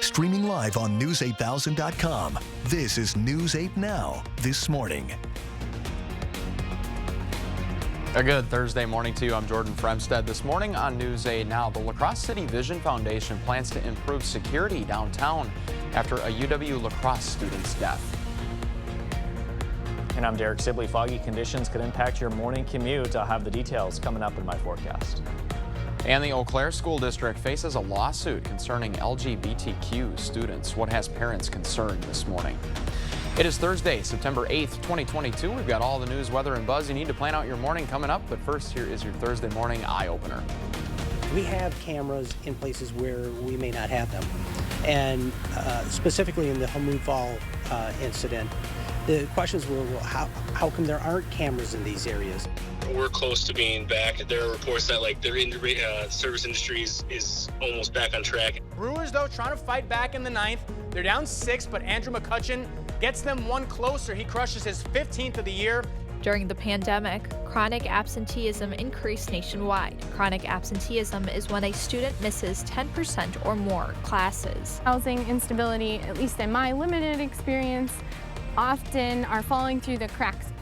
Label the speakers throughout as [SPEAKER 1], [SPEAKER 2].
[SPEAKER 1] Streaming live on News8000.com. This is News 8 Now, this morning.
[SPEAKER 2] A good Thursday morning to you. I'm Jordan Fremstead. This morning on News 8 Now, the La Crosse City Vision Foundation plans to improve security downtown after a UW La Crosse student's death.
[SPEAKER 3] And I'm Derek Sibley. Foggy conditions could impact your morning commute. I'll have the details coming up in my forecast.
[SPEAKER 2] And the Eau Claire School District faces a lawsuit concerning LGBTQ students. What has parents concerned this morning? It is Thursday, September 8th, 2022. We've got all the news, weather, and buzz you need to plan out your morning coming up. But first, here is your Thursday morning eye-opener.
[SPEAKER 4] We have cameras in places where we may not have them. And specifically in the Hamoud Fall incident, the questions were, well, how come there aren't cameras in these areas?
[SPEAKER 5] We're close to being back. There are reports that their service industry is almost back on track.
[SPEAKER 6] Brewers, though, trying to fight back in the ninth. They're down 6, but Andrew McCutchen gets them one closer. He crushes his 15th of the year.
[SPEAKER 7] During the pandemic, chronic absenteeism increased nationwide. Chronic absenteeism is when a student misses 10% or more classes.
[SPEAKER 8] Housing instability, at least in my limited experience, often are falling through the cracks.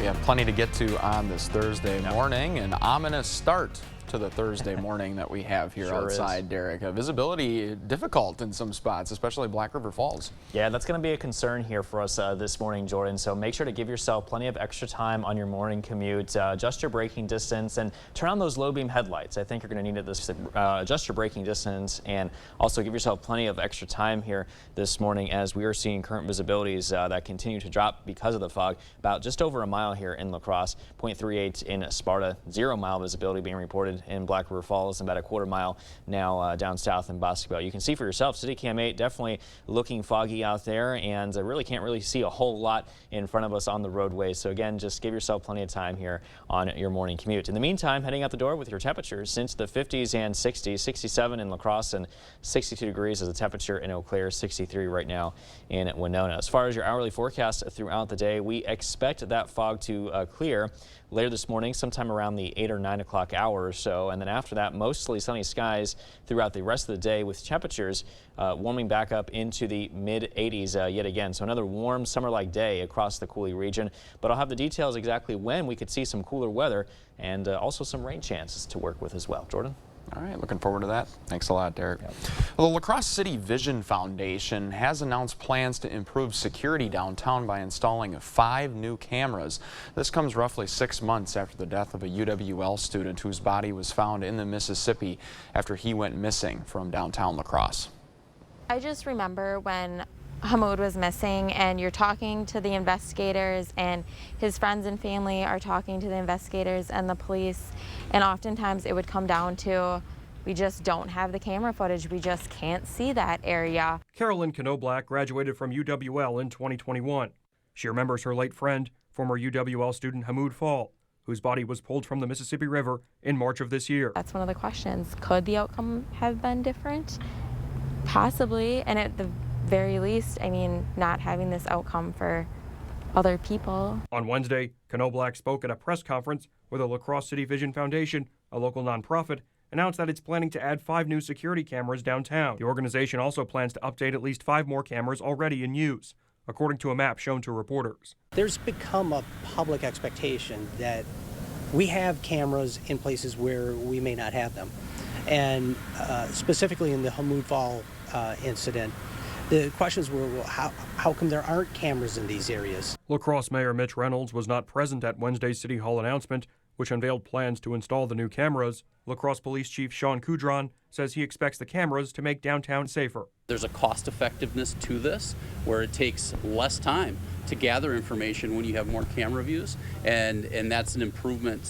[SPEAKER 2] We have plenty to get to on this Thursday morning. An ominous start to the Thursday morning that we have here outside, Derek. Visibility difficult in some spots, especially Black River Falls.
[SPEAKER 3] Yeah, that's going to be a concern here for us this morning, Jordan. So make sure to give yourself plenty of extra time on your morning commute. Adjust your braking distance and turn on those low beam headlights. I think you're going to need it adjust your braking distance and also give yourself plenty of extra time here this morning as we are seeing current visibilities that continue to drop because of the fog. About just over a mile here in La Crosse, 0.38 in Sparta, 0 mile visibility being reported in Black River Falls, and about a quarter mile now down south in Bosquebel. You can see for yourself, City Cam 8 definitely looking foggy out there, and I really can't see a whole lot in front of us on the roadway. So again, just give yourself plenty of time here on your morning commute. In the meantime, heading out the door with your temperatures since the 50s and 60s, 67 in La Crosse and 62 degrees is the temperature in Eau Claire, 63 right now in Winona. As far as your hourly forecast throughout the day, we expect that fog to clear later this morning, sometime around the 8 or 9 o'clock hour or so. And then after that, mostly sunny skies throughout the rest of the day with temperatures warming back up into the mid 80s yet again. So another warm summer-like day across the Coulee region. But I'll have the details exactly when we could see some cooler weather and also some rain chances to work with as well. Jordan?
[SPEAKER 2] All right, looking forward to that. Thanks a lot, Derek. Yep. Well, the La Crosse City Vision Foundation has announced plans to improve security downtown by installing 5 new cameras. This comes roughly 6 months after the death of a UWL student whose body was found in the Mississippi after he went missing from downtown La Crosse.
[SPEAKER 9] I just remember when Hamoud was missing and you're talking to the investigators and his friends and family are talking to the investigators and the police, and oftentimes it would come down to we just don't have the camera footage. We just can't see that area.
[SPEAKER 10] Carolyn Knoblack graduated from UWL in 2021. She remembers her late friend, former UWL student Hamoud Fall, whose body was pulled from the Mississippi River in March of this year.
[SPEAKER 9] That's one of the questions. Could the outcome have been different? Possibly, and at the very least, I mean, not having this outcome for other people.
[SPEAKER 10] On Wednesday, Knoblack spoke at a press conference where the La Crosse City Vision Foundation, a local nonprofit, announced that it's planning to add 5 new security cameras downtown. The organization also plans to update at least 5 more cameras already in use, according to a map shown to reporters.
[SPEAKER 4] There's become a public expectation that we have cameras in places where we may not have them. And specifically in the Hamoud Fall incident, the questions were, well, how come there aren't cameras in these areas?
[SPEAKER 10] La Crosse Mayor Mitch Reynolds was not present at Wednesday's City Hall announcement, which unveiled plans to install the new cameras. La Crosse Police Chief Sean Coudron says he expects the cameras to make downtown safer.
[SPEAKER 11] There's a cost effectiveness to this where it takes less time to gather information when you have more camera views, and that's an improvement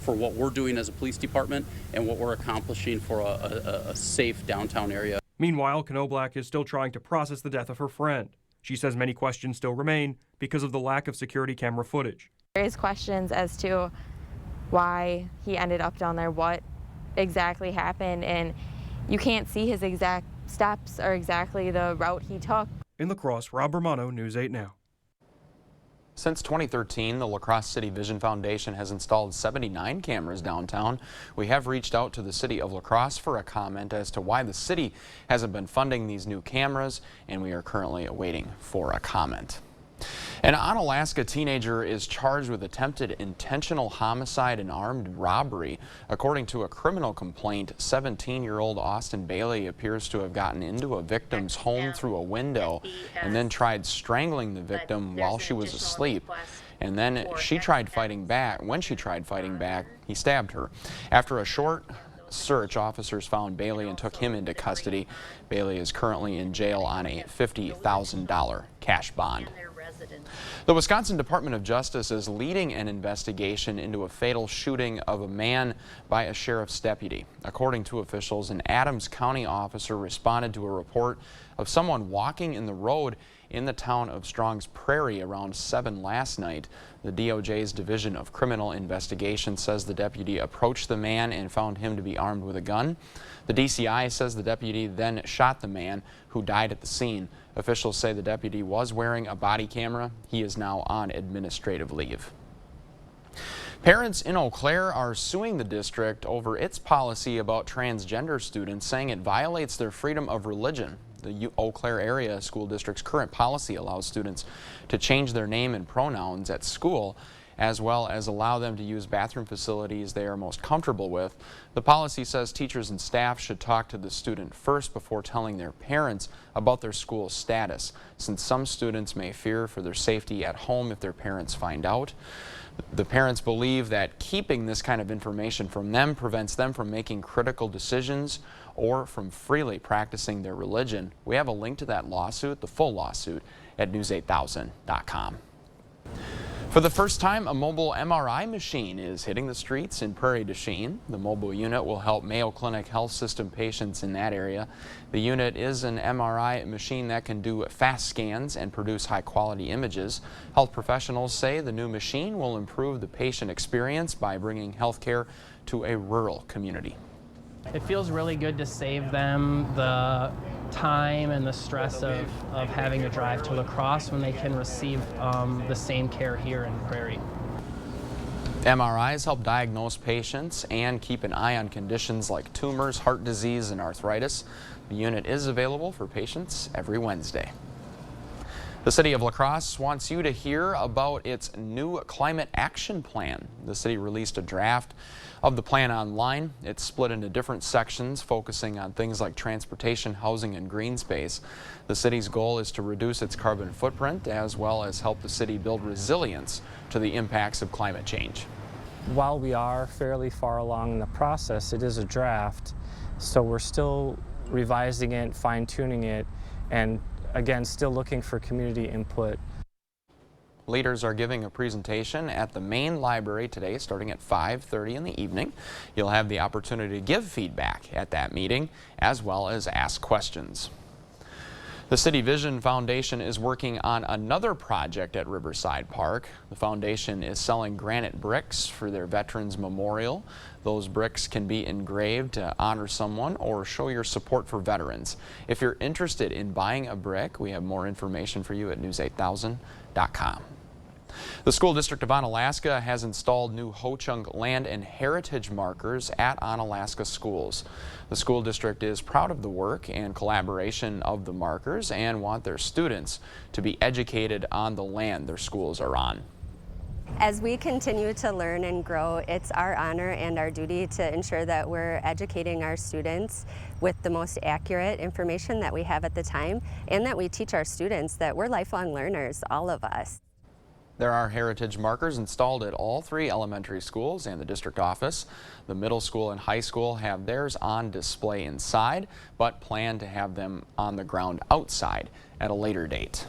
[SPEAKER 11] for what we're doing as a police department and what we're accomplishing for a safe downtown area.
[SPEAKER 10] Meanwhile, Knoblack is still trying to process the death of her friend. She says many questions still remain because of the lack of security camera footage.
[SPEAKER 9] There is questions as to why he ended up down there, what exactly happened, and you can't see his exact steps or exactly the route he took.
[SPEAKER 10] In La Crosse, Rob Romano, News 8 Now.
[SPEAKER 2] Since 2013, the La Crosse City Vision Foundation has installed 79 cameras downtown. We have reached out to the city of La Crosse for a comment as to why the city hasn't been funding these new cameras, and we are currently awaiting for a comment. An Onalaska teenager is charged with attempted intentional homicide and armed robbery. According to a criminal complaint, 17-year-old Austin Bailey appears to have gotten into a victim's home through a window and then tried strangling the victim while she was asleep. And then she tried fighting back. When she tried fighting back, he stabbed her. After a short search, officers found Bailey and took him into custody. Bailey is currently in jail on a $50,000 cash bond. The Wisconsin Department of Justice is leading an investigation into a fatal shooting of a man by a sheriff's deputy. According to officials, an Adams County officer responded to a report of someone walking in the road in the town of Strongs Prairie around 7 last night. The DOJ's Division of Criminal Investigation says the deputy approached the man and found him to be armed with a gun. The DCI says the deputy then shot the man, who died at the scene. Officials say the deputy was wearing a body camera. He is now on administrative leave. Parents in Eau Claire are suing the district over its policy about transgender students, saying it violates their freedom of religion. The Eau Claire Area School District's current policy allows students to change their name and pronouns at school, as well as allow them to use bathroom facilities they are most comfortable with. The policy says teachers and staff should talk to the student first before telling their parents about their school status, since some students may fear for their safety at home if their parents find out. The parents believe that keeping this kind of information from them prevents them from making critical decisions or from freely practicing their religion. We have a link to that lawsuit, the full lawsuit, at news8000.com. For the first time, a mobile MRI machine is hitting the streets in Prairie du Chien. The mobile unit will help Mayo Clinic Health System patients in that area. The unit is an MRI machine that can do fast scans and produce high-quality images. Health professionals say the new machine will improve the patient experience by bringing health care to a rural community.
[SPEAKER 12] It feels really good to save them the time and the stress of having to drive to La Crosse when they can receive the same care here in Prairie.
[SPEAKER 2] MRIs help diagnose patients and keep an eye on conditions like tumors, heart disease, and arthritis. The unit is available for patients every Wednesday. The city of La Crosse wants you to hear about its new climate action plan. The city released a draft of the plan online. It's split into different sections focusing on things like transportation, housing, and green space. The city's goal is to reduce its carbon footprint as well as help the city build resilience to the impacts of climate change.
[SPEAKER 13] While we are fairly far along in the process, it is a draft, so we're still revising it, fine-tuning it, and again, still looking for community input.
[SPEAKER 2] Leaders are giving a presentation at the main library today starting at 5:30 in the evening. You'll have the opportunity to give feedback at that meeting as well as ask questions. The City Vision Foundation is working on another project at Riverside Park. The foundation is selling granite bricks for their Veterans Memorial. Those bricks can be engraved to honor someone or show your support for veterans. If you're interested in buying a brick, we have more information for you at news8000.com. The School District of Onalaska has installed new Ho-Chunk land and heritage markers at Onalaska schools. The school district is proud of the work and collaboration of the markers and want their students to be educated on the land their schools are on.
[SPEAKER 14] As we continue to learn and grow, it's our honor and our duty to ensure that we're educating our students with the most accurate information that we have at the time, and that we teach our students that we're lifelong learners, all of us.
[SPEAKER 2] There are heritage markers installed at all 3 elementary schools and the district office. The middle school and high school have theirs on display inside, but plan to have them on the ground outside at a later date.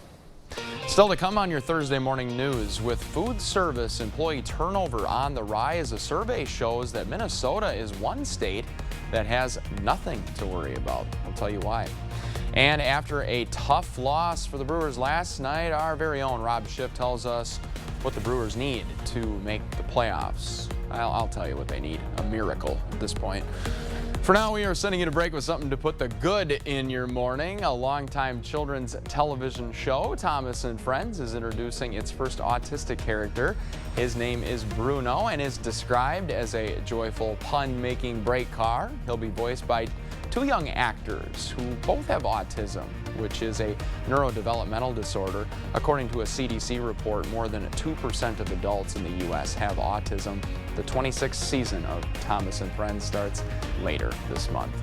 [SPEAKER 2] Still to come on your Thursday morning news, with food service employee turnover on the rise, a survey shows that Minnesota is one state that has nothing to worry about. I'll tell you why. And after a tough loss for the Brewers last night, our very own Rob Schiff tells us what the Brewers need to make the playoffs. I'll tell you what they need, a miracle at this point. For now, we are sending you to break with something to put the good in your morning. A longtime children's television show, Thomas and Friends, is introducing its first autistic character. His name is Bruno and is described as a joyful pun-making brake car. He'll be voiced by two young actors who both have autism, which is a neurodevelopmental disorder. According to a CDC report, more than 2% of adults in the U.S. have autism. The 26th season of Thomas and Friends starts later this month.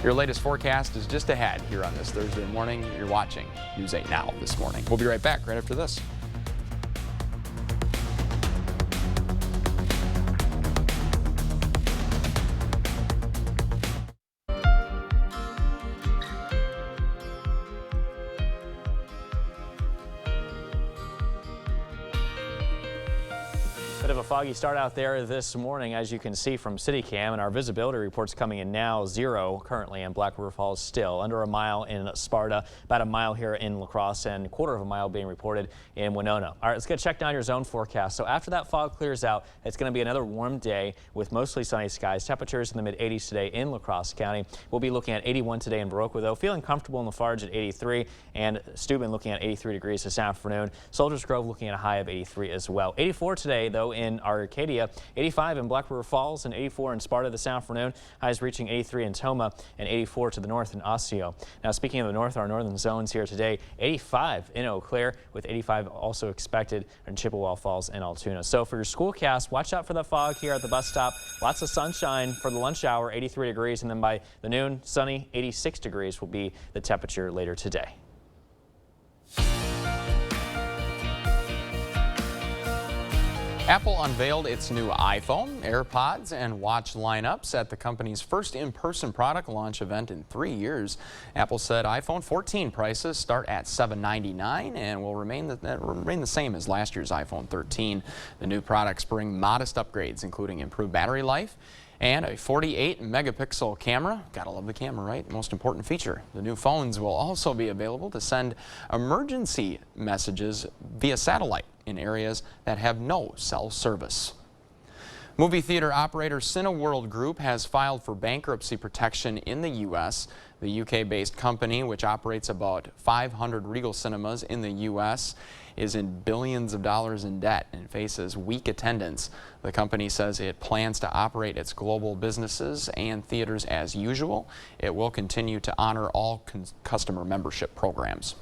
[SPEAKER 2] Your latest forecast is just ahead here on this Thursday morning. You're watching News 8 Now this morning. We'll be right back right after this.
[SPEAKER 3] Bit of a foggy start out there this morning, as you can see from CityCam, and our visibility reports coming in now. 0 currently in Black River Falls, still under a mile in Sparta, about a mile here in La Crosse, and 1/4 of a mile being reported in Winona. All right, let's get checked down your zone forecast. So after that fog clears out, it's going to be another warm day with mostly sunny skies. Temperatures in the mid-80s today in La Crosse County. We'll be looking at 81 today in Viroqua, though. Feeling comfortable in Lafarge at 83, and Steuben looking at 83 degrees this afternoon. Soldiers Grove looking at a high of 83 as well. 84 today, though, in Arcadia, 85 in Black River Falls, and 84 in Sparta this afternoon. Highs reaching 83 in Toma and 84 to the north in Osseo. Now, speaking of the north, our northern zones here today, 85 in Eau Claire, with 85 also expected in Chippewa Falls and Altoona. So for your schoolcast, watch out for the fog here at the bus stop. Lots of sunshine for the lunch hour, 83 degrees, and then by the noon, sunny, 86 degrees will be the temperature later today.
[SPEAKER 2] Apple unveiled its new iPhone, AirPods, and watch lineups at the company's first in-person product launch event in 3 years. Apple said iPhone 14 prices start at $799 and will remain the same as last year's iPhone 13. The new products bring modest upgrades, including improved battery life and a 48-megapixel camera. Gotta love the camera, right? Most important feature. The new phones will also be available to send emergency messages via satellite in areas that have no cell service. Movie theater operator Cineworld Group has filed for bankruptcy protection in the U.S. The UK-based company, which operates about 500 Regal cinemas in the U.S., is in billions of dollars in debt and faces weak attendance. The company says it plans to operate its global businesses and theaters as usual. It will continue to honor all customer membership programs.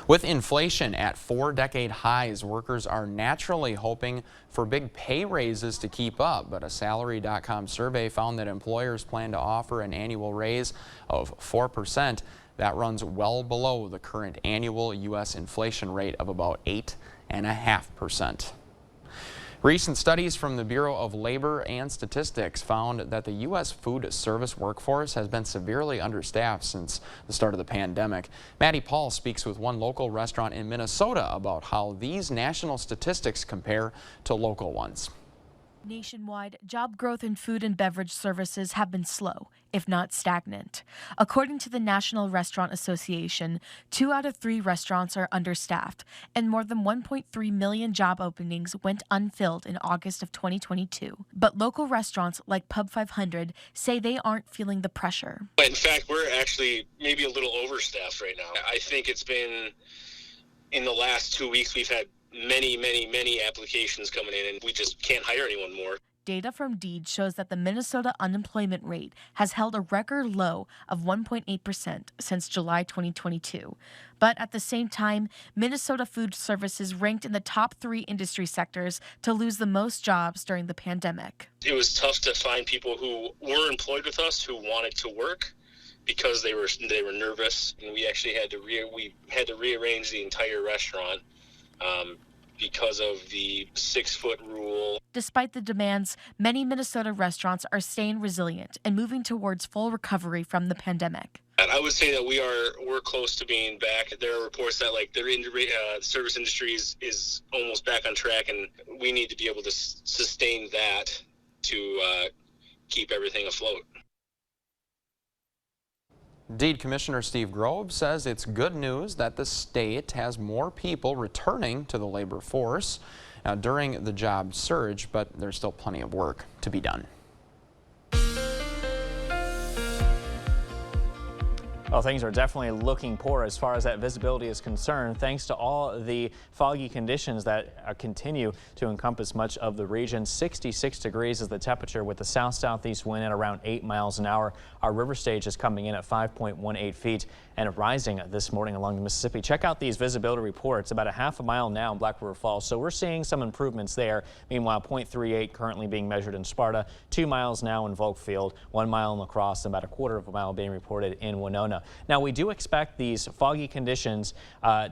[SPEAKER 2] With inflation at 4-decade highs, workers are naturally hoping for big pay raises to keep up, but a Salary.com survey found that employers plan to offer an annual raise of 4%. That runs well below the current annual U.S. inflation rate of about 8.5%. Recent studies from the Bureau of Labor and Statistics found that the U.S. food service workforce has been severely understaffed since the start of the pandemic. Maddie Paul speaks with one local restaurant in Minnesota about how these national statistics compare to local ones.
[SPEAKER 15] Nationwide, job growth in food and beverage services have been slow, if not stagnant. According to the National Restaurant Association, 2 out of 3 restaurants are understaffed, and more than 1.3 million job openings went unfilled in August of 2022. But local restaurants like Pub 500 say they aren't feeling the pressure.
[SPEAKER 5] In fact, we're actually maybe a little overstaffed right now. I think it's been, in the last 2 weeks, we've had many applications coming in, and we just can't hire anyone more.
[SPEAKER 15] Data from Deed shows that the Minnesota unemployment rate has held a record low of 1.8% since July 2022. But at the same time, Minnesota Food Services ranked in the top 3 industry sectors to lose the most jobs during the pandemic.
[SPEAKER 5] It was tough to find people who were employed with us who wanted to work because they were nervous, and we actually had to rearrange the entire restaurant because of the 6-foot rule.
[SPEAKER 15] Despite the demands, many Minnesota restaurants are staying resilient and moving towards full recovery from the pandemic.
[SPEAKER 5] I would say that we're close to being back. There are reports that the service industry is almost back on track, and we need to be able to sustain that to keep everything afloat.
[SPEAKER 2] Deed Commissioner Steve Grove says it's good news that the state has more people returning to the labor force. now during the job surge, but there's still plenty of work to be done.
[SPEAKER 3] Well, things are definitely looking poor as far as that visibility is concerned, thanks to all the foggy conditions that continue to encompass much of the region. 66 degrees is the temperature with the south-southeast wind at around 8 miles an hour. Our river stage is coming in at 5.18 feet and rising this morning along the Mississippi. Check out these visibility reports. About a half a mile now in Black River Falls, so we're seeing some improvements there. Meanwhile, 0.38 currently being measured in Sparta, 2 miles now in Volkfield, 1 mile in La Crosse, and about a quarter of a mile being reported in Winona. Now, we do expect these foggy conditions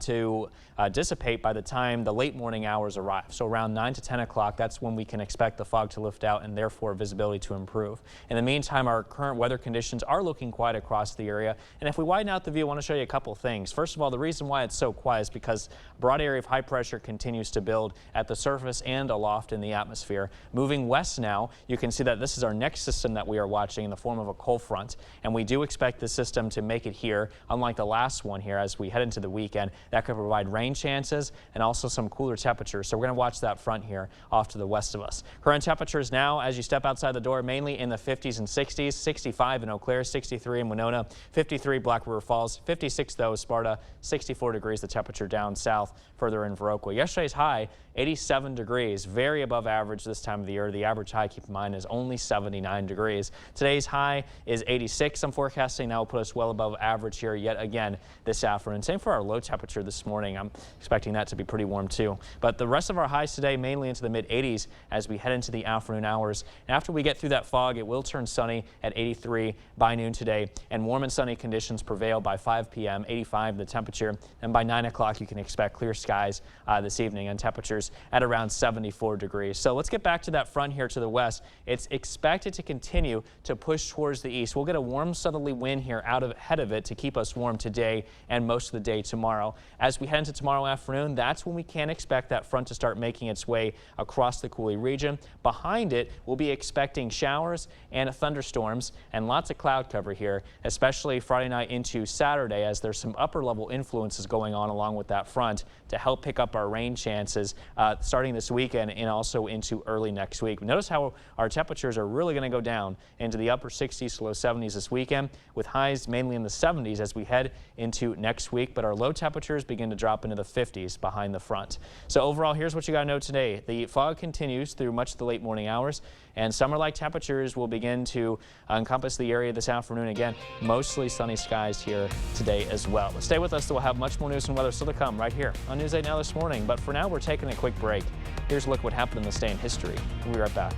[SPEAKER 3] to dissipate by the time the late morning hours arrive. So around 9 to 10 o'clock, that's when we can expect the fog to lift out and therefore visibility to improve. In the meantime, our current weather conditions are looking quiet across the area. And if we widen out the view, I want to show you a couple of things. First of all, the reason why it's so quiet is because a broad area of high pressure continues to build at the surface and aloft in the atmosphere. Moving west now, you can see that this is our next system that we are watching in the form of a cold front. And we do expect this system to make it here, unlike the last one here as we head into the weekend. That could provide rain chances and also some cooler temperatures. So we're going to watch that front here off to the west of us. Current temperatures now as you step outside the door, mainly in the 50s and 60s, 65 in Eau Claire, 63 in Winona, 53 Black River Falls, 56 though Sparta, 64 degrees the temperature down south further in Viroqua. Yesterday's high 87 degrees, very above average this time of the year. The average high, keep in mind, is only 79 degrees. Today's high is 86. I'm forecasting that will put us well above average here yet again this afternoon. Same for our low temperature this morning. I'm expecting that to be pretty warm too. But the rest of our highs today mainly into the mid 80s as we head into the afternoon hours. And after we get through that fog, it will turn sunny at 83 by noon today, and warm and sunny conditions prevail by 5 p.m., 85 the temperature, and by 9 o'clock you can expect clear skies this evening and temperatures at around 74 degrees. So let's get back to that front here to the west. It's expected to continue to push towards the east. We'll get a warm southerly wind here ahead of it to keep us warm today and most of the day tomorrow. As we head into tomorrow afternoon, that's when we can expect that front to start making its way across the Coulee region. Behind it, we'll be expecting showers and thunderstorms and lots of cloud cover here, especially Friday night into Saturday, as there's some upper level influences going on along with that front to help pick up our rain chances starting this weekend and also into early next week. Notice how our temperatures are really going to go down into the upper 60s to low 70s this weekend, with highs mainly in the 70s as we head into next week, but our low temperatures begin to drop into the 50s behind the front. So overall, here's what you got to know today. The fog continues through much of the late morning hours, and summer-like temperatures will begin to encompass the area this afternoon. Again, mostly sunny skies here today as well. But stay with us, we'll have much more news and weather still to come right here on News 8 Now this morning. But for now, we're taking a quick break. Here's a look at what happened in this day in history. We'll be right back.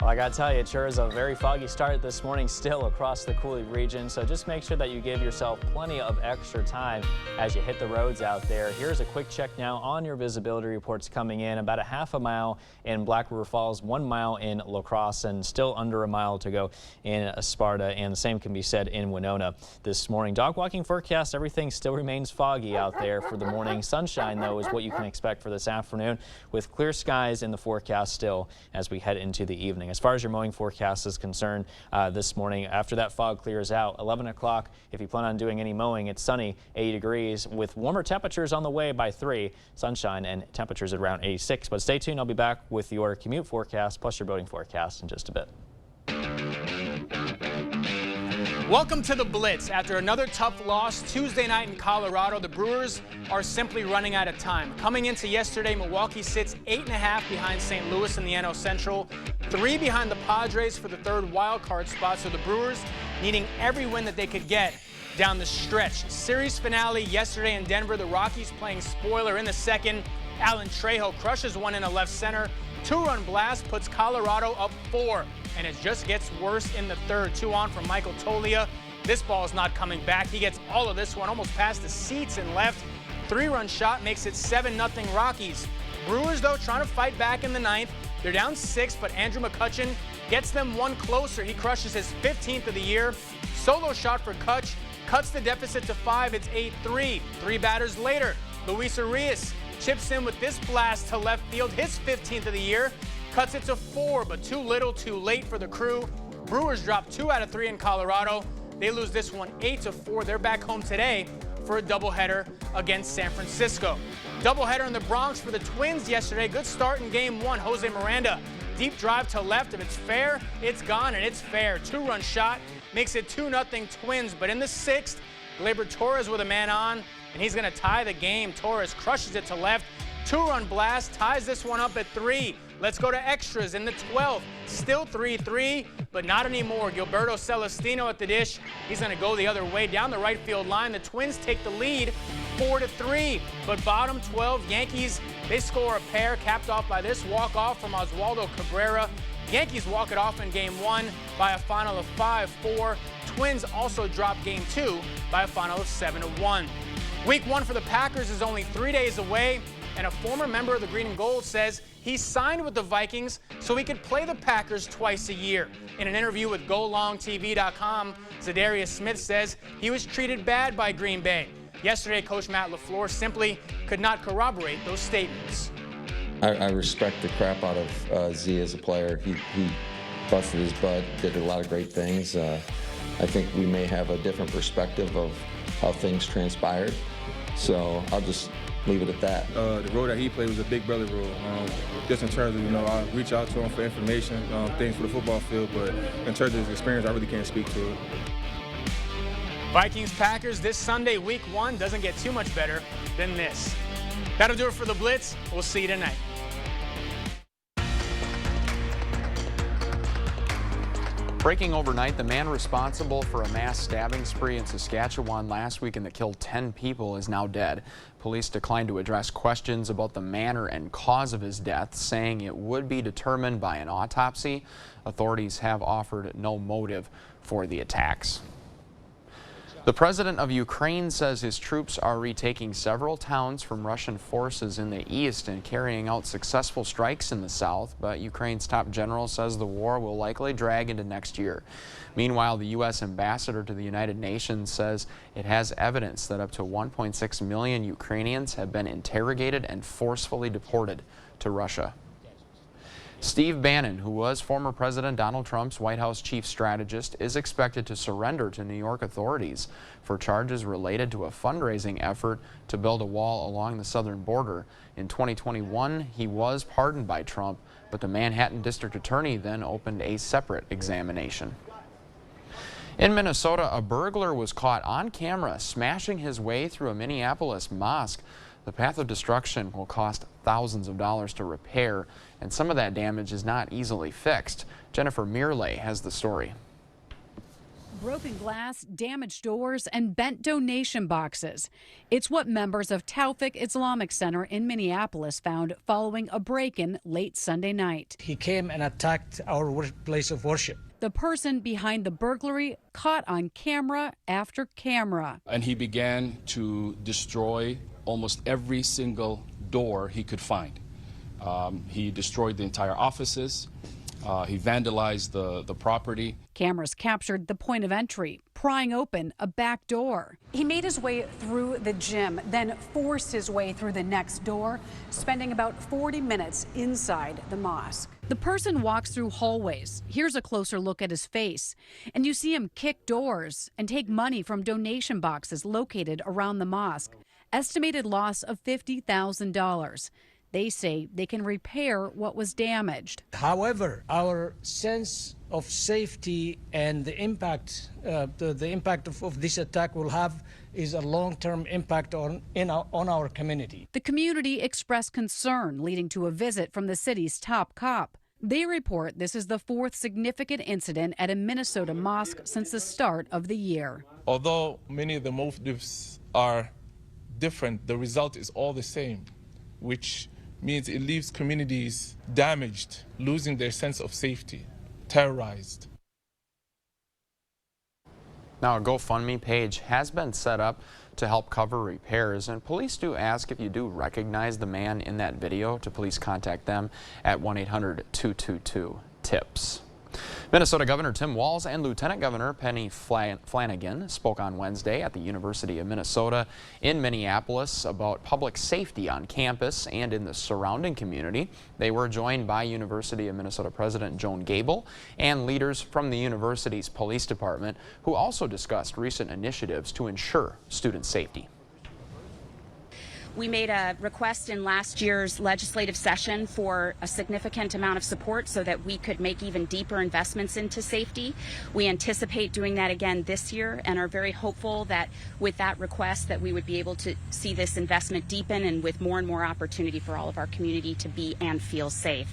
[SPEAKER 3] Well, I gotta tell you, it sure is a very foggy start this morning still across the Coulee region, so just make sure that you give yourself plenty of extra time as you hit the roads out there. Here's a quick check now on your visibility reports coming in. About a half a mile in Black River Falls, 1 mile in La Crosse, and still under a mile to go in Sparta, and the same can be said in Winona this morning. Dog walking forecast, everything still remains foggy out there for the morning. Sunshine, though, is what you can expect for this afternoon, with clear skies in the forecast still as we head into the evening. As far as your mowing forecast is concerned this morning, after that fog clears out, 11 o'clock, if you plan on doing any mowing, it's sunny, 80 degrees, with warmer temperatures on the way by 3, sunshine and temperatures at around 86. But stay tuned, I'll be back with your commute forecast plus your boating forecast in just a bit.
[SPEAKER 6] Welcome to the Blitz. After another tough loss Tuesday night in Colorado, the Brewers are simply running out of time. Coming into yesterday, Milwaukee sits 8.5 behind St. Louis in the NL Central, 3 behind the Padres for the third wild card spot. So the Brewers needing every win that they could get down the stretch. Series finale yesterday in Denver, the Rockies playing spoiler in the second. Alan Trejo crushes one in a left center. 2-run blast puts Colorado up 4. And it just gets worse in the third. 2 on from Michael Toglia. This ball is not coming back. He gets all of this one, almost past the seats and left. 3-run shot makes it 7-0 Rockies. Brewers, though, trying to fight back in the 9th. They're down 6, but Andrew McCutchen gets them 1 closer. He crushes his 15th of the year. Solo shot for Kutch cuts the deficit to 5. It's 8-3. 3 batters later, Luis Arias chips in with this blast to left field, his 15th of the year. Cuts it to 4, but too little, too late for the Crew. Brewers dropped 2 out of 3 in Colorado. They lose this one 8-4. They're back home today for a doubleheader against San Francisco. Doubleheader in the Bronx for the Twins yesterday. Good start in game 1. Jose Miranda, deep drive to left. If it's fair, it's gone, and it's fair. 2-run shot makes it 2-0 Twins. But in the 6th, Gleyber Torres with a man on, and he's going to tie the game. Torres crushes it to left. 2-run blast ties this one up at 3. Let's go to extras in the 12th. Still 3-3, but not anymore. Gilberto Celestino at the dish. He's going to go the other way down the right field line. The Twins take the lead 4-3. But bottom 12, Yankees, they score a pair, capped off by this walk-off from Oswaldo Cabrera. Yankees walk it off in game 1 by a final of 5-4. Twins also drop game 2 by a final of 7-1. Week 1 for the Packers is only 3 days away, and a former member of the Green and Gold says he signed with the Vikings so he could play the Packers twice a year. In an interview with GoLongTV.com, Zadarius Smith says he was treated bad by Green Bay. Yesterday, Coach Matt LaFleur simply could not corroborate those statements.
[SPEAKER 16] I respect the crap out of Z as a player. He busted his butt, did a lot of great things. I think we may have a different perspective of how things transpired. So I'll just leave it at that.
[SPEAKER 17] The role that he played was a big brother role. Just in terms of, I reach out to him for information, things for the football field, but in terms of his experience, I really can't speak to it.
[SPEAKER 6] Vikings-Packers this Sunday, week 1, doesn't get too much better than this. That'll do it for the Blitz. We'll see you tonight.
[SPEAKER 2] Breaking overnight, the man responsible for a mass stabbing spree in Saskatchewan last weekend that killed 10 people is now dead. Police declined to address questions about the manner and cause of his death, saying it would be determined by an autopsy. Authorities have offered no motive for the attacks. The president of Ukraine says his troops are retaking several towns from Russian forces in the east and carrying out successful strikes in the south, but Ukraine's top general says the war will likely drag into next year. Meanwhile, the U.S. ambassador to the United Nations says it has evidence that up to 1.6 million Ukrainians have been interrogated and forcefully deported to Russia. Steve Bannon, who was former President Donald Trump's White House chief strategist, is expected to surrender to New York authorities for charges related to a fundraising effort to build a wall along the southern border. In 2021, he was pardoned by Trump, but the Manhattan District Attorney then opened a separate examination. In Minnesota, a burglar was caught on camera smashing his way through a Minneapolis mosque. The path of destruction will cost thousands of dollars to repair, and some of that damage is not easily fixed. Jennifer Mearley has the story.
[SPEAKER 18] Broken glass, damaged doors, and bent donation boxes. It's what members of Tawfiq Islamic Center in Minneapolis found following a break-in late Sunday night.
[SPEAKER 19] He came and attacked our place of worship.
[SPEAKER 18] The person behind the burglary caught on camera after camera.
[SPEAKER 20] And he began to destroy almost every single door he could find. He destroyed the entire offices. He vandalized the property.
[SPEAKER 18] Cameras captured the point of entry, prying open a back door.
[SPEAKER 21] He made his way through the gym, then forced his way through the next door, spending about 40 minutes inside the mosque.
[SPEAKER 18] The person walks through hallways. Here's a closer look at his face. And you see him kick doors and take money from donation boxes located around the mosque. Estimated loss of $50,000. They say they can repair what was damaged.
[SPEAKER 19] However, our sense of safety and the impact, the impact of this attack will have is a long-term impact on our community.
[SPEAKER 18] The community expressed concern, leading to a visit from the city's top cop. They report this is the 4th significant incident at a Minnesota mosque since the start of the year.
[SPEAKER 22] Although many of the motives are different, the result is all the same, which means it leaves communities damaged, losing their sense of safety, terrorized.
[SPEAKER 2] Now, a GoFundMe page has been set up to help cover repairs, and police do ask if you do recognize the man in that video to please contact them at 1-800-222-TIPS. Minnesota Governor Tim Walz and Lieutenant Governor Penny Flanagan spoke on Wednesday at the University of Minnesota in Minneapolis about public safety on campus and in the surrounding community. They were joined by University of Minnesota President Joan Gable and leaders from the university's police department, who also discussed recent initiatives to ensure student safety.
[SPEAKER 1] We made a request in last year's legislative session for a significant amount of support so that we could make even deeper investments into safety. We anticipate doing that again this year and are very hopeful that with that request that we would be able to see this investment deepen and with more and more opportunity for all of our community to be and feel safe.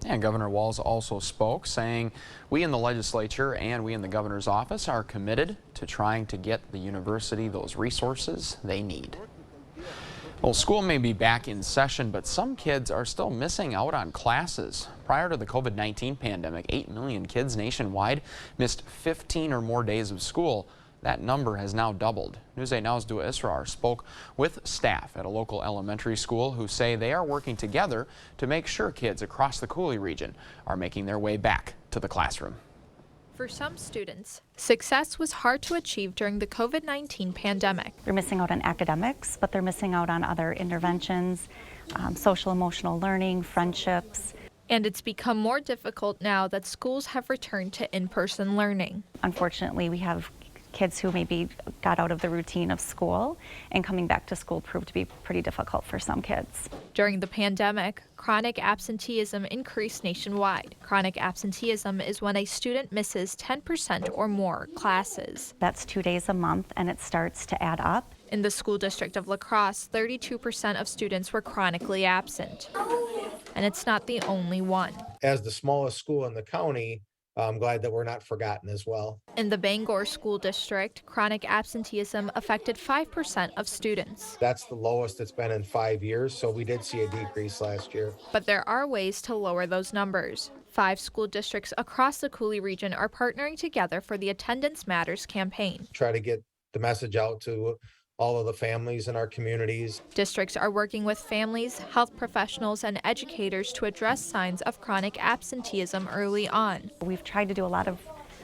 [SPEAKER 2] And Governor Walz also spoke, saying, "We in the legislature and we in the governor's office are committed to trying to get the university those resources they need." Well, school may be back in session, but some kids are still missing out on classes. Prior to the COVID-19 pandemic, 8 million kids nationwide missed 15 or more days of school. That number has now doubled. News 8 Now's Dua Israr spoke with staff at a local elementary school who say they are working together to make sure kids across the Coulee region are making their way back to the classroom.
[SPEAKER 7] For some students, success was hard to achieve during the COVID-19 pandemic.
[SPEAKER 23] They're missing out on academics, but they're missing out on other interventions, social emotional learning, friendships.
[SPEAKER 7] And it's become more difficult now that schools have returned to in-person learning.
[SPEAKER 23] Unfortunately, we have kids who maybe got out of the routine of school, and coming back to school proved to be pretty difficult for some kids.
[SPEAKER 7] During the pandemic, chronic absenteeism increased nationwide. Chronic absenteeism is when a student misses 10% or more classes.
[SPEAKER 23] That's 2 days a month, and it starts to add up.
[SPEAKER 7] In the school district of La Crosse, 32% of students were chronically absent. And it's not the only one.
[SPEAKER 24] As the smallest school in the county, I'm glad that we're not forgotten as well.
[SPEAKER 7] In the Bangor School District, chronic absenteeism affected 5% of students.
[SPEAKER 24] That's the lowest it's been in 5 years, so we did see a decrease last year.
[SPEAKER 7] But there are ways to lower those numbers. 5 school districts across the Coulee region are partnering together for the Attendance Matters campaign.
[SPEAKER 24] Try to get the message out to all of the families in our communities.
[SPEAKER 7] Districts are working with families, health professionals, and educators to address signs of chronic absenteeism early on.
[SPEAKER 23] We've tried to do a lot of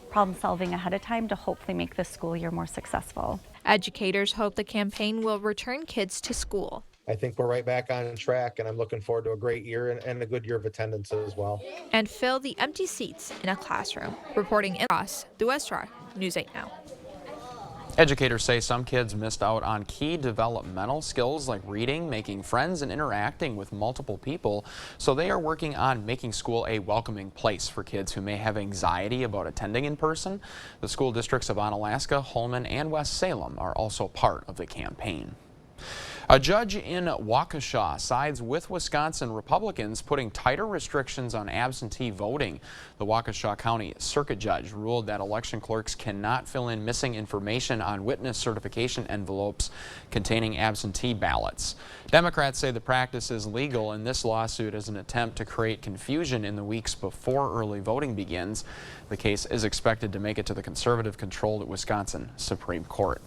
[SPEAKER 23] problem solving ahead of time to hopefully make this school year more successful.
[SPEAKER 7] Educators hope the campaign will return kids to school.
[SPEAKER 24] I think we're right back on track, and I'm looking forward to a great year and a good year of attendance as well.
[SPEAKER 7] And fill the empty seats in a classroom. Reporting in Ross, Dua Israr, News 8 Now.
[SPEAKER 2] Educators say some kids missed out on key developmental skills like reading, making friends, and interacting with multiple people. So they are working on making school a welcoming place for kids who may have anxiety about attending in person. The school districts of Onalaska, Holmen, and West Salem are also part of the campaign. A judge in Waukesha sides with Wisconsin Republicans putting tighter restrictions on absentee voting. The Waukesha County Circuit Judge ruled that election clerks cannot fill in missing information on witness certification envelopes containing absentee ballots. Democrats say the practice is legal, and this lawsuit is an attempt to create confusion in the weeks before early voting begins. The case is expected to make it to the conservative-controlled Wisconsin Supreme Court.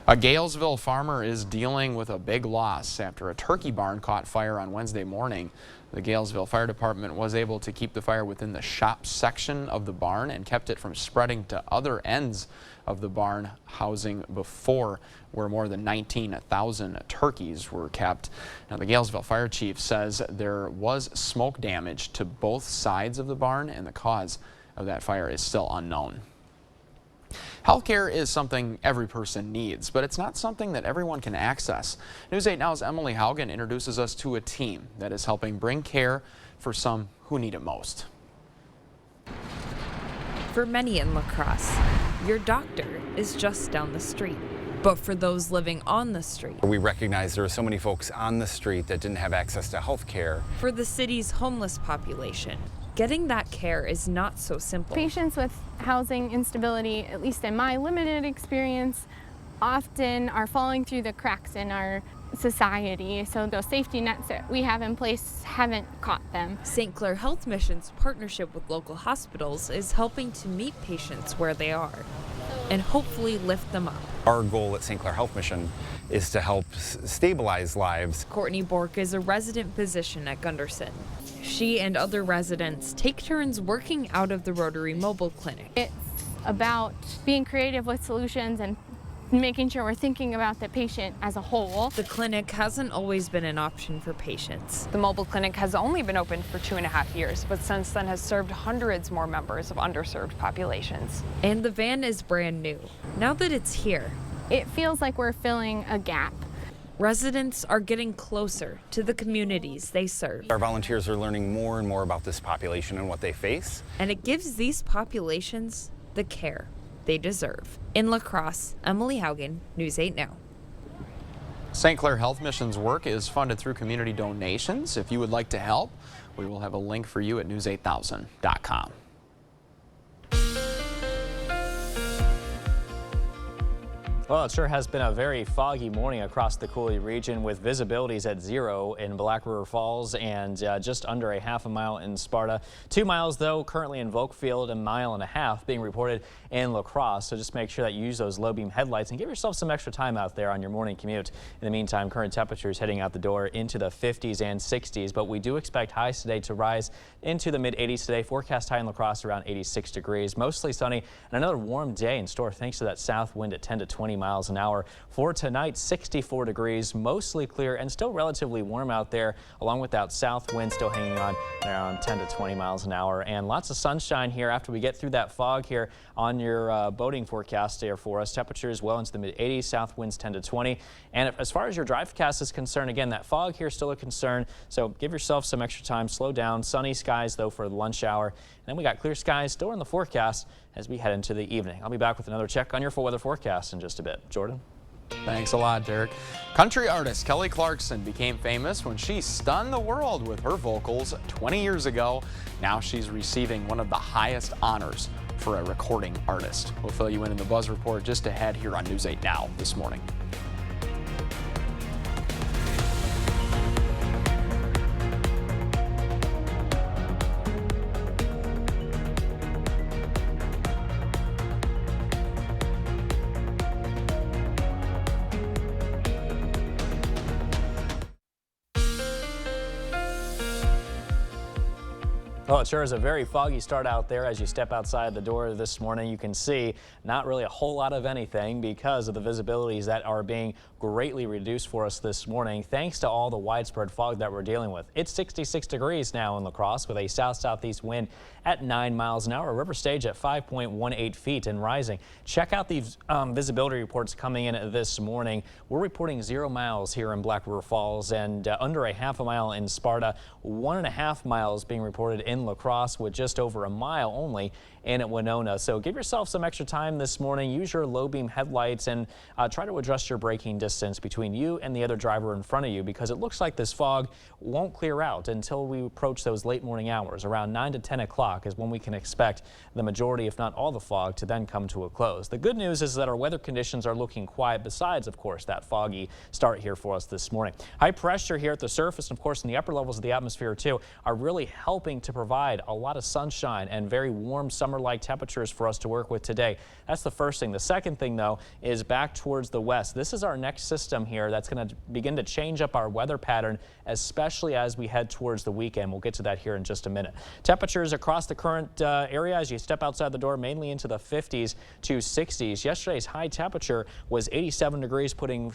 [SPEAKER 2] A Galesville farmer is dealing with a big loss after a turkey barn caught fire on Wednesday morning. The Galesville Fire Department was able to keep the fire within the shop section of the barn and kept it from spreading to other ends of the barn housing before, where more than 19,000 turkeys were kept. Now, the Galesville Fire Chief says there was smoke damage to both sides of the barn, and the cause of that fire is still unknown. Healthcare is something every person needs, but it's not something that everyone can access. News 8 Now's Emily Haugen introduces us to a team that is helping bring care for some who need it most.
[SPEAKER 25] For many in La Crosse, your doctor is just down the street. But for those living on the street,
[SPEAKER 26] we recognize there are so many folks on the street that didn't have access to health care.
[SPEAKER 25] For the city's homeless population, getting that care is not so simple.
[SPEAKER 8] Patients with housing instability, at least in my limited experience, often are falling through the cracks in our society. So those safety nets that we have in place haven't caught them.
[SPEAKER 25] St. Clair Health Mission's partnership with local hospitals is helping to meet patients where they are.
[SPEAKER 8] So
[SPEAKER 25] and hopefully lift them up.
[SPEAKER 26] Our goal at St. Clair Health Mission is to help stabilize lives.
[SPEAKER 25] Courtney Bork is a resident physician at Gunderson. She and other residents take turns working out of the Rotary Mobile Clinic.
[SPEAKER 8] It's about being creative with solutions and making sure we're thinking about the patient as a whole.
[SPEAKER 25] The clinic hasn't always been an option for patients.
[SPEAKER 4] The mobile clinic has only been open for 2.5 years, but since then has served hundreds more members of underserved populations.
[SPEAKER 25] And the van is brand new. Now that it's here,
[SPEAKER 8] it feels like we're filling a gap.
[SPEAKER 25] Residents are getting closer to the communities they serve.
[SPEAKER 26] Our volunteers are learning more and more about this population and what they face.
[SPEAKER 25] And it gives these populations the care they deserve. In La Crosse, Emily Haugen, News 8 Now.
[SPEAKER 2] St. Clair Health Mission's work is funded through community donations. If you would like to help, we will have a link for you at news8000.com.
[SPEAKER 3] Well, it sure has been a very foggy morning across the Cooley region with visibilities at 0 in Black River Falls and just under a half a mile in Sparta. 2 miles, though, currently in Volkfield, 1.5 miles being reported in La Crosse. So just make sure that you use those low beam headlights and give yourself some extra time out there on your morning commute. In the meantime, current temperatures heading out the door into the 50s and 60s, but we do expect highs today to rise into the mid 80s today. Forecast high in La Crosse around 86 degrees, mostly sunny, and another warm day in store thanks to that south wind at 10 to 20 miles an hour. For tonight, 64 degrees, mostly clear and still relatively warm out there, along with that south wind still hanging on around 10 to 20 miles an hour. And lots of sunshine here after we get through that fog here on your boating forecast there for us. Temperatures well into the mid 80s, south winds 10 to 20. And as far as your drive forecast is concerned, again, that fog here is still a concern. So give yourself some extra time, slow down. Sunny skies though for the lunch hour. And then we got clear skies still in the forecast as we head into the evening. I'll be back with another check on your full weather forecast in just a bit. Jordan?
[SPEAKER 2] Thanks a lot, Derek. Country artist Kelly Clarkson became famous when she stunned the world with her vocals 20 years ago. Now she's receiving one of the highest honors for a recording artist. We'll fill you in the Buzz Report just ahead here on News 8 Now this morning.
[SPEAKER 3] Well, it sure is a very foggy start out there. As you step outside the door this morning, you can see not really a whole lot of anything because of the visibilities that are being greatly reduced for us this morning thanks to all the widespread fog that we're dealing with. It's 66 degrees now in La Crosse with a south-southeast wind at 9 miles an hour. River Stage at 5.18 feet and rising. Check out these visibility reports coming in this morning. We're reporting 0 miles here in Black River Falls and under a half a mile in Sparta. 1.5 miles being reported in La Crosse with just over a mile only in at Winona. So give yourself some extra time this morning. Use your low beam headlights and try to adjust your braking distance between you and the other driver in front of you because it looks like this fog won't clear out until we approach those late morning hours. Around 9 to 10 o'clock is when we can expect the majority, if not all the fog, to then come to a close. The good news is that our weather conditions are looking quiet besides, of course, that foggy start here for us this morning. High pressure here at the surface and, of course, in the upper levels of the atmosphere, too, are really helping to provide a lot of sunshine and very warm summer-like temperatures for us to work with today. That's the first thing. The second thing, though, is back towards the west. This is our next system here that's going to begin to change up our weather pattern, especially as we head towards the weekend. We'll get to that here in just a minute. Temperatures across the current area as you step outside the door, mainly into the 50s to 60s. Yesterday's high temperature was 87 degrees, putting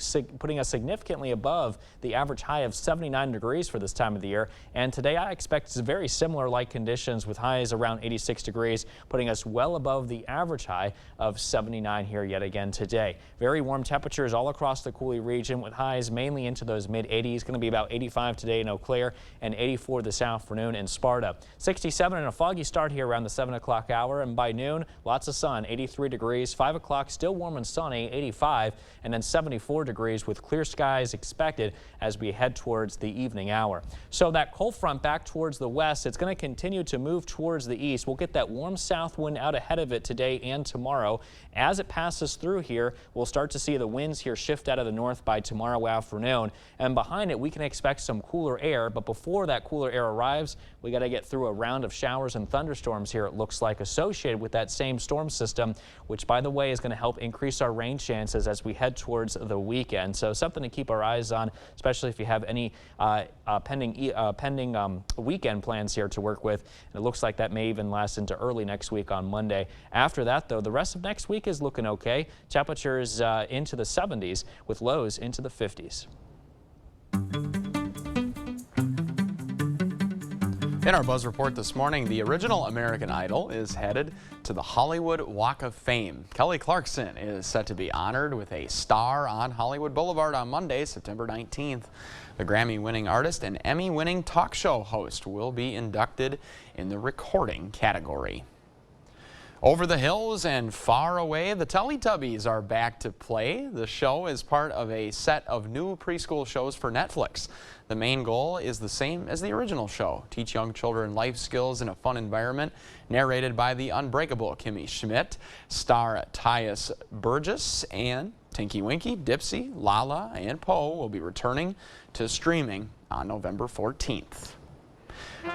[SPEAKER 3] us significantly above the average high of 79 degrees for this time of the year. And today I expect very similar like conditions with highs around 86 degrees, putting us well above the average high of 79 here yet again today. Very warm temperatures all across the Cooley region with highs mainly into those mid 80s. Going to be about 85 today in Eau Claire and 84 this afternoon in Sparta. 67 and a foggy start here around the 7 o'clock hour, and by noon lots of sun, 83 degrees. 5 o'clock still warm and sunny, 85, and then 74 degrees with clear skies expected as we head towards the evening hour. So that cold front back towards the west, it's going to continue to move towards the east. We'll get that warm south wind out ahead of it today and tomorrow. As it passes through here, we'll start to see the winds here shift out of the north by tomorrow afternoon. And behind it, we can expect some cooler air. But before that cooler air arrives, we got to get through a round of showers and thunderstorms here, it looks like, associated with that same storm system, which, by the way, is going to help increase our rain chances as we head towards the weekend. So something to keep our eyes on, especially if you have any pending weekend plans here to work with. And it looks like that may even last into early next week on Monday. After that, though, the rest of next week is looking okay. Temperatures into the 70s with lows into the 50s.
[SPEAKER 2] In our Buzz Report this morning, the original American Idol is headed to the Hollywood Walk of Fame. Kelly Clarkson is set to be honored with a star on Hollywood Boulevard on Monday, September 19th. The Grammy-winning artist and Emmy-winning talk show host will be inducted in the recording category. Over the hills and far away, the Teletubbies are back to play. The show is part of a set of new preschool shows for Netflix. The main goal is the same as the original show: teach young children life skills in a fun environment. Narrated by the unbreakable Kimmy Schmidt, star Tyus Burgess, and Tinky Winky, Dipsy, Lala, and Poe will be returning to streaming on November 14th.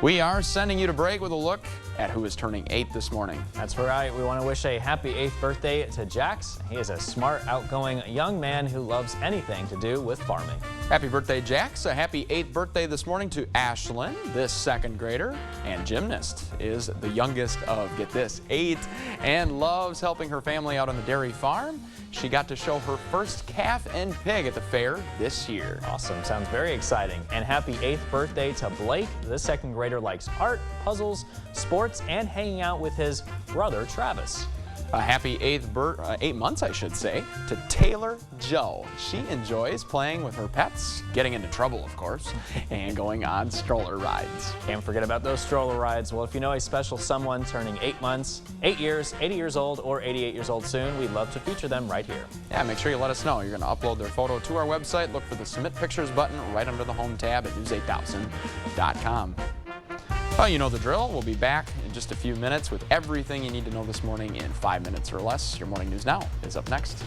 [SPEAKER 2] We are sending you to break with a look at who is turning 8 this morning.
[SPEAKER 3] That's right. We want to wish a happy 8th birthday to Jax. He is a smart, outgoing young man who loves anything to do with farming.
[SPEAKER 2] Happy birthday, Jax. A happy 8th birthday this morning to Ashlyn, this 2nd grader and gymnast, is the youngest of, get this, 8, and loves helping her family out on the dairy farm. She got to show her first calf and pig at the fair this year.
[SPEAKER 3] Awesome. Sounds very exciting. And happy 8th birthday to Blake. The 2nd grader likes art, puzzles, sports, and hanging out with his brother, Travis.
[SPEAKER 2] A happy 8 months, I should say, to Taylor Joe. She enjoys playing with her pets, getting into trouble, of course, and going on stroller rides.
[SPEAKER 3] Can't forget about those stroller rides. Well, if you know a special someone turning 8 months, 8 years, 80 years old, or 88 years old soon, we'd love to feature them right here.
[SPEAKER 2] Yeah, make sure you let us know. You're going to upload their photo to our website. Look for the Submit Pictures button right under the Home tab at news8000.com. Well, you know the drill. We'll be back in just a few minutes with everything you need to know this morning in 5 minutes or less. Your Morning News Now is up next.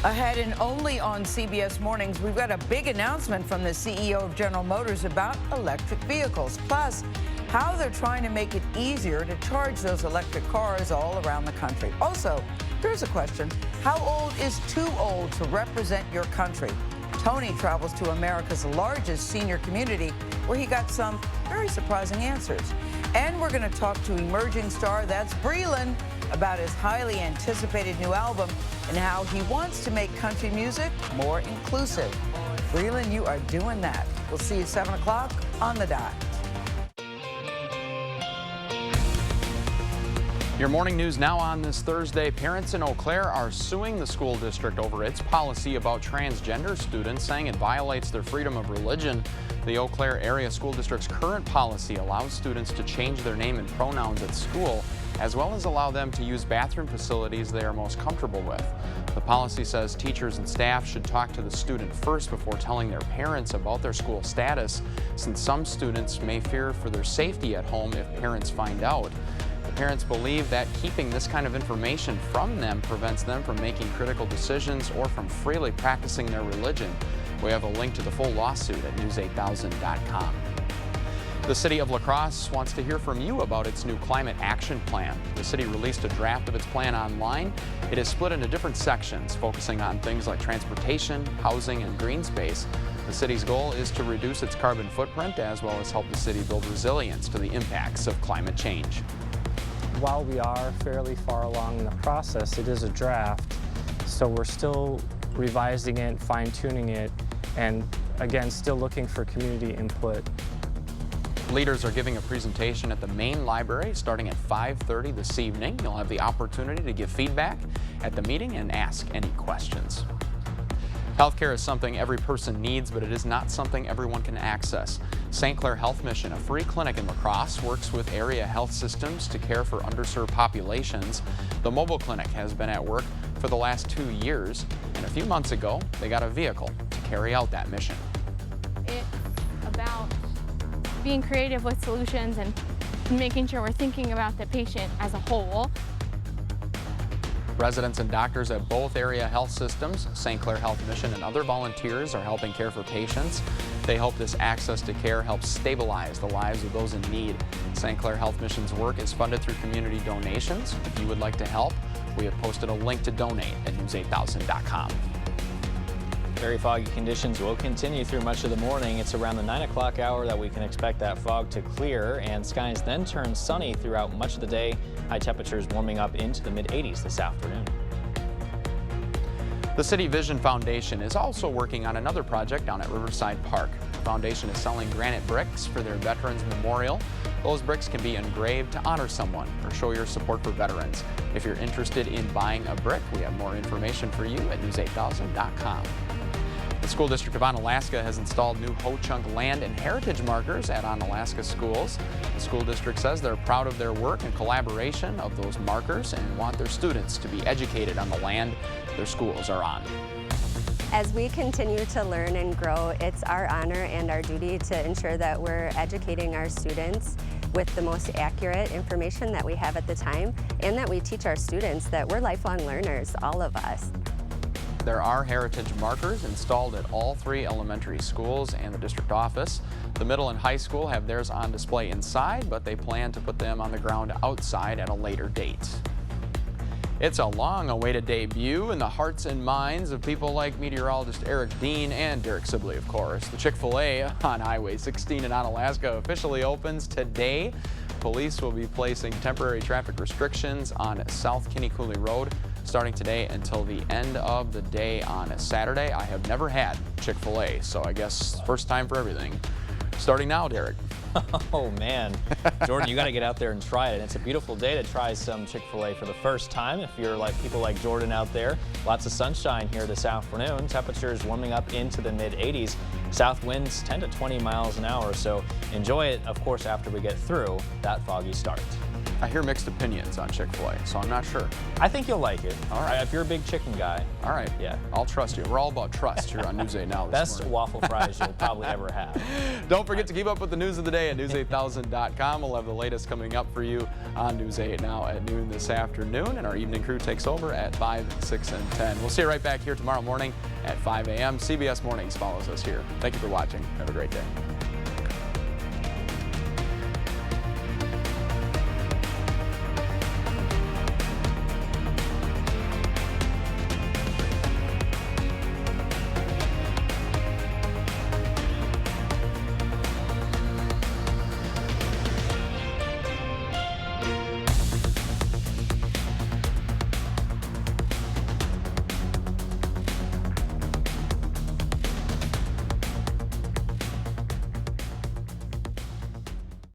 [SPEAKER 9] Ahead and only on CBS Mornings, we've got a big announcement from the CEO of General Motors about electric vehicles. Plus, how they're trying to make it easier to charge those electric cars all around the country. Also, here's a question. How old is too old to represent your country? Tony travels to America's largest senior community, where he got some very surprising answers. And we're going to talk to emerging star, that's Breland, about his highly anticipated new album and how he wants to make country music more inclusive. Breland, you are doing that. We'll see you at 7 o'clock on the dot.
[SPEAKER 2] Your Morning News Now on this Thursday. Parents in Eau Claire are suing the school district over its policy about transgender students, saying it violates their freedom of religion. The Eau Claire Area School District's current policy allows students to change their name and pronouns at school, as well as allow them to use bathroom facilities they are most comfortable with. The policy says teachers and staff should talk to the student first before telling their parents about their school status, since some students may fear for their safety at home if parents find out. Parents believe that keeping this kind of information from them prevents them from making critical decisions or from freely practicing their religion. We have a link to the full lawsuit at news8000.com. The city of La Crosse wants to hear from you about its new climate action plan. The city released a draft of its plan online. It is split into different sections, focusing on things like transportation, housing, and green space. The city's goal is to reduce its carbon footprint, as well as help the city build resilience to the impacts of climate change.
[SPEAKER 10] While we are fairly far along in the process, it is a draft, so we're still revising it, fine-tuning it, and again, still looking for community input.
[SPEAKER 2] Leaders are giving a presentation at the main library starting at 5:30 this evening. You'll have the opportunity to give feedback at the meeting and ask any questions. Healthcare is something every person needs, but it is not something everyone can access. St. Clair Health Mission, a free clinic in La Crosse, works with area health systems to care for underserved populations. The mobile clinic has been at work for the last 2 years, and a few months ago, they got a vehicle to carry out that mission.
[SPEAKER 8] It's about being creative with solutions and making sure we're thinking about the patient as a whole.
[SPEAKER 2] Residents and doctors at both area health systems, St. Clair Health Mission, and other volunteers are helping care for patients. They hope this access to care helps stabilize the lives of those in need. St. Clair Health Mission's work is funded through community donations. If you would like to help, we have posted a link to donate at news8000.com.
[SPEAKER 3] Very foggy conditions will continue through much of the morning. It's around the 9 o'clock hour that we can expect that fog to clear, and skies then turn sunny throughout much of the day. High temperatures warming up into the mid-80s this afternoon.
[SPEAKER 2] The City Vision Foundation is also working on another project down at Riverside Park. The foundation is selling granite bricks for their Veterans Memorial. Those bricks can be engraved to honor someone or show your support for veterans. If you're interested in buying a brick, we have more information for you at news8000.com. The School District of Onalaska has installed new Ho-Chunk land and heritage markers at Onalaska schools. The school district says they're proud of their work and collaboration of those markers and want their students to be educated on the land their schools are on.
[SPEAKER 5] As we continue to learn and grow, it's our honor and our duty to ensure that we're educating our students with the most accurate information that we have at the time, and that we teach our students that we're lifelong learners, all of us.
[SPEAKER 2] There are heritage markers installed at all 3 elementary schools and the district office. The middle and high school have theirs on display inside, but they plan to put them on the ground outside at a later date. It's a long-awaited debut in the hearts and minds of people like meteorologist Eric Dean and Derek Sibley, of course. The Chick-fil-A on Highway 16 in Onalaska officially opens today. Police will be placing temporary traffic restrictions on South Kinney-Cooley Road starting today until the end of the day on Saturday. I have never had Chick-fil-A, so I guess first time for everything. Starting now, Derek.
[SPEAKER 3] Oh man, Jordan, you got to get out there and try it. And it's a beautiful day to try some Chick-fil-A for the first time. If you're like people like Jordan out there, lots of sunshine here this afternoon. Temperatures warming up into the mid-80s. South winds 10 to 20 miles an hour. So enjoy it, of course, after we get through that foggy start.
[SPEAKER 2] I hear mixed opinions on Chick-fil-A, so I'm not sure.
[SPEAKER 3] I think you'll like it.
[SPEAKER 2] All right.
[SPEAKER 3] If you're a big chicken guy.
[SPEAKER 2] All right.
[SPEAKER 3] Yeah.
[SPEAKER 2] I'll trust you. We're all about trust here on News 8 Now.
[SPEAKER 3] Best waffle fries you'll probably ever have.
[SPEAKER 2] Don't forget to keep up with the news of the day at news8000.com. We'll have the latest coming up for you on News 8 Now at noon this afternoon, and our evening crew takes over at 5, 6, and 10. We'll see you right back here tomorrow morning at 5 a.m. CBS Mornings follows us here. Thank you for watching. Have a great day.